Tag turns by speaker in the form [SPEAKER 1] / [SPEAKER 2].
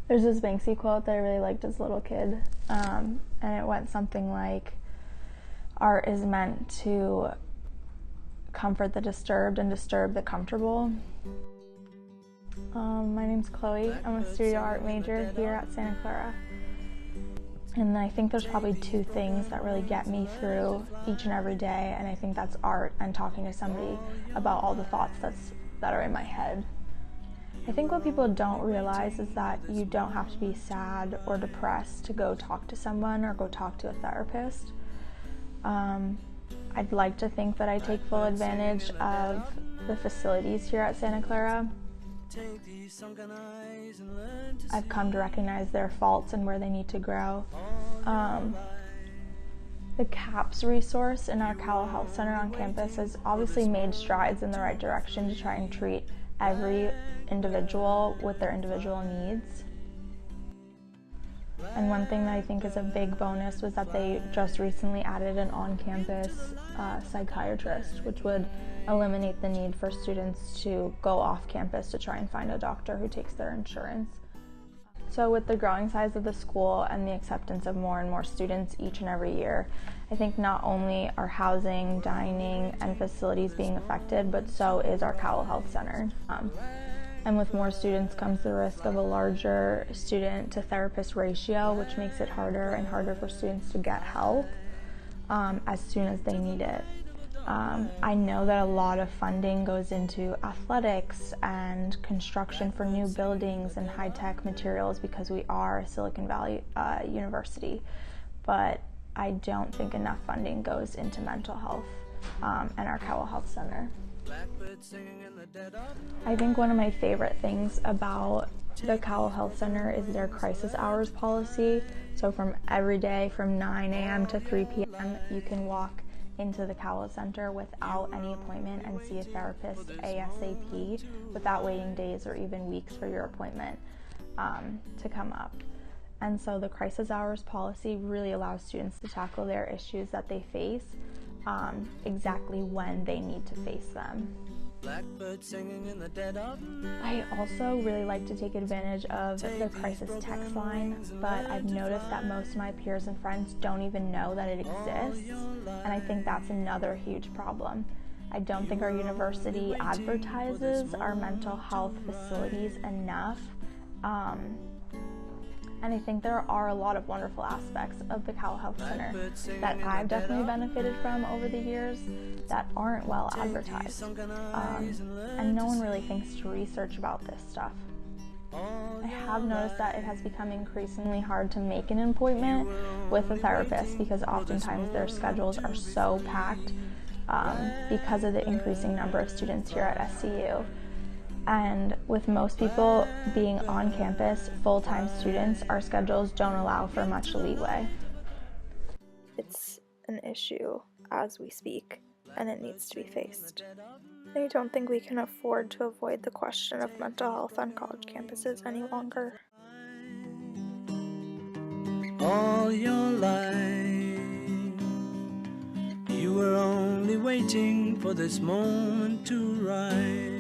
[SPEAKER 1] There's this Banksy quote that I really liked as a little kid, and it went something like, art is meant to comfort the disturbed and disturb the comfortable. My name's Chloe. I'm a studio art major here at Santa Clara. And I think there's probably two things that really get me through each and every day, and I think that's art and talking to somebody about all the thoughts that are in my head. I think what people don't realize is that you don't have to be sad or depressed to go talk to someone or go talk to a therapist. I'd like to think that I take full advantage of the facilities here at Santa Clara. I've come to recognize their faults and where they need to grow. The CAPS resource in our Cowell Health Center on campus has obviously made strides in the right direction to try and treat every individual with their individual needs. And one thing that I think is a big bonus was that they just recently added an on-campus psychiatrist, which would eliminate the need for students to go off campus to try and find a doctor who takes their insurance. So with the growing size of the school and the acceptance of more and more students each and every year, I think not only are housing, dining, and facilities being affected, but so is our Cowell Health Center. And with more students comes the risk of a larger student-to-therapist ratio, which makes it harder and harder for students to get help as soon as they need it. I know that a lot of funding goes into athletics and construction for new buildings and high-tech materials because we are a Silicon Valley university, but I don't think enough funding goes into mental health and our Cowell Health Center. I think one of my favorite things about the Cowell Health Center is their crisis hours policy. So from every day from 9 a.m. to 3 p.m. you can walk into the Cowell Center without any appointment and see a therapist ASAP without waiting days or even weeks for your appointment to come up. And so the crisis hours policy really allows students to tackle their issues that they face exactly when they need to face them. I also really like to take advantage of the crisis text line, but I've noticed that most of my peers and friends don't even know that it exists, and I think that's another huge problem. I don't think our university advertises our mental health facilities enough, and I think there are a lot of wonderful aspects of the Cowell Health Center that I've definitely benefited from over the years that aren't well advertised. And no one really thinks to research about this stuff. I have noticed that it has become increasingly hard to make an appointment with a therapist because oftentimes their schedules are so packed because of the increasing number of students here at SCU. And with most people being on campus, full-time students, our schedules don't allow for much leeway.
[SPEAKER 2] It's an issue as we speak, and it needs to be faced. I don't think we can afford to avoid the question of mental health on college campuses any longer.
[SPEAKER 3] All your life, you were only waiting for this moment to rise.